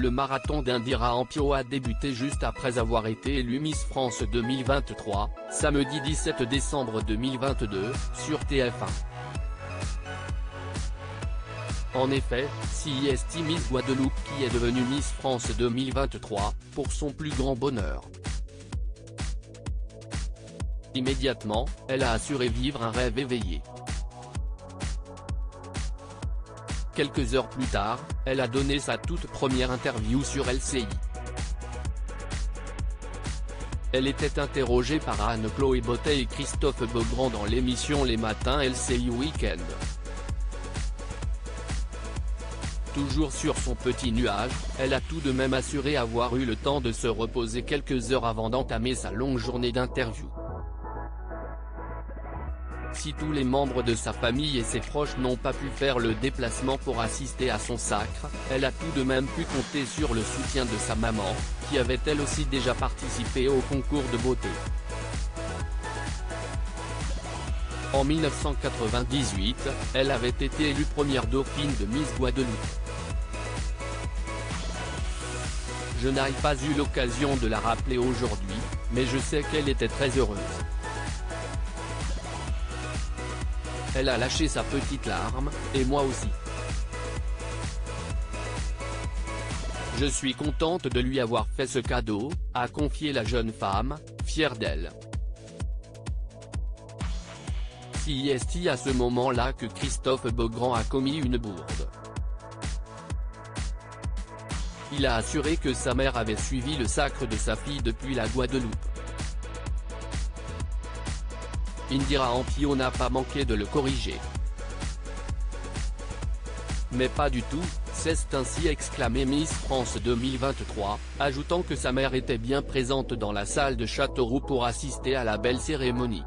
Le marathon d'Indira Ampio a débuté juste après avoir été élue Miss France 2023, samedi 17 décembre 2022, sur TF1. En effet, c'est Miss Guadeloupe qui est devenue Miss France 2023, pour son plus grand bonheur. Immédiatement, elle a assuré vivre un rêve éveillé. Quelques heures plus tard, elle a donné sa toute première interview sur LCI. Elle était interrogée par Anne-Chloé Bottet et Christophe Beaugrand dans l'émission Les Matins LCI Week-end. Toujours sur son petit nuage, elle a tout de même assuré avoir eu le temps de se reposer quelques heures avant d'entamer sa longue journée d'interview. Si tous les membres de sa famille et ses proches n'ont pas pu faire le déplacement pour assister à son sacre, elle a tout de même pu compter sur le soutien de sa maman, qui avait elle aussi déjà participé au concours de beauté. En 1998, elle avait été élue première dauphine de Miss Guadeloupe. Je n'ai pas eu l'occasion de la rappeler aujourd'hui, mais je sais qu'elle était très heureuse. Elle a lâché sa petite larme, et moi aussi. Je suis contente de lui avoir fait ce cadeau, a confié la jeune femme, fière d'elle. C'est à ce moment-là que Christophe Beaugrand a commis une bourde. Il a assuré que sa mère avait suivi le sacre de sa fille depuis la Guadeloupe. Indira Ampio n'a pas manqué de le corriger. Mais pas du tout, s'est ainsi exclamé Miss France 2023, ajoutant que sa mère était bien présente dans la salle de Châteauroux pour assister à la belle cérémonie.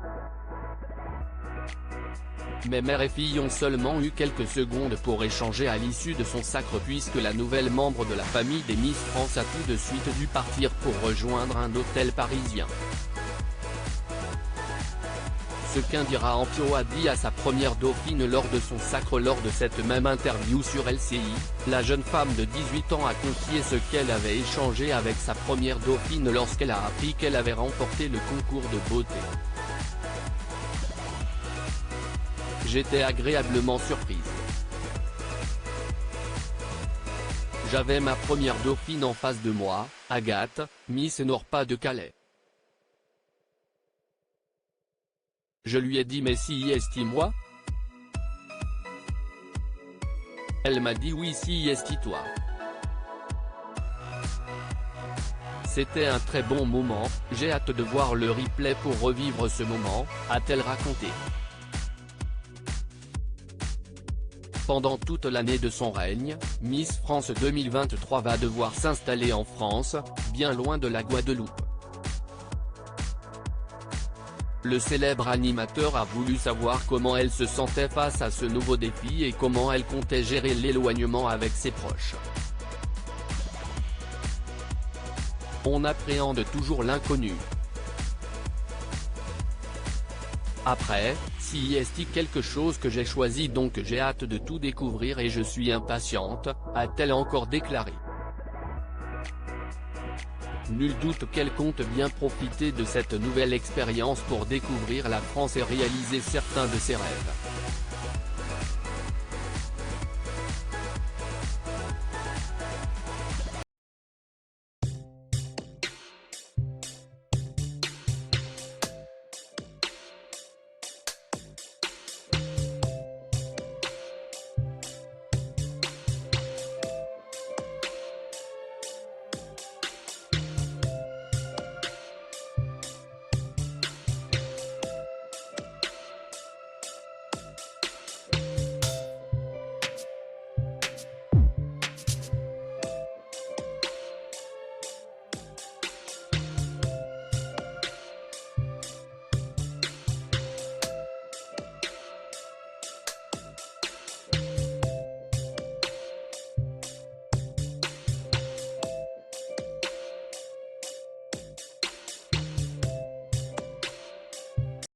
Mais mère et fille ont seulement eu quelques secondes pour échanger à l'issue de son sacre puisque la nouvelle membre de la famille des Miss France a tout de suite dû partir pour rejoindre un hôtel parisien. Ce qu'Indira Ampio a dit à sa première dauphine lors de son sacre. Lors de cette même interview sur LCI, la jeune femme de 18 ans a confié ce qu'elle avait échangé avec sa première dauphine lorsqu'elle a appris qu'elle avait remporté le concours de beauté. J'étais agréablement surprise. J'avais ma première dauphine en face de moi, Agathe, Miss Nord-Pas-de-Calais. Je lui ai dit mais c'est moi? Elle m'a dit oui c'est toi. C'était un très bon moment, j'ai hâte de voir le replay pour revivre ce moment, a-t-elle raconté. Pendant toute l'année de son règne, Miss France 2023 va devoir s'installer en France, bien loin de la Guadeloupe. Le célèbre animateur a voulu savoir comment elle se sentait face à ce nouveau défi et comment elle comptait gérer l'éloignement avec ses proches. On appréhende toujours l'inconnu. Après, c'est quelque chose que j'ai choisi donc j'ai hâte de tout découvrir et je suis impatiente, a-t-elle encore déclaré. Nul doute qu'elle compte bien profiter de cette nouvelle expérience pour découvrir la France et réaliser certains de ses rêves.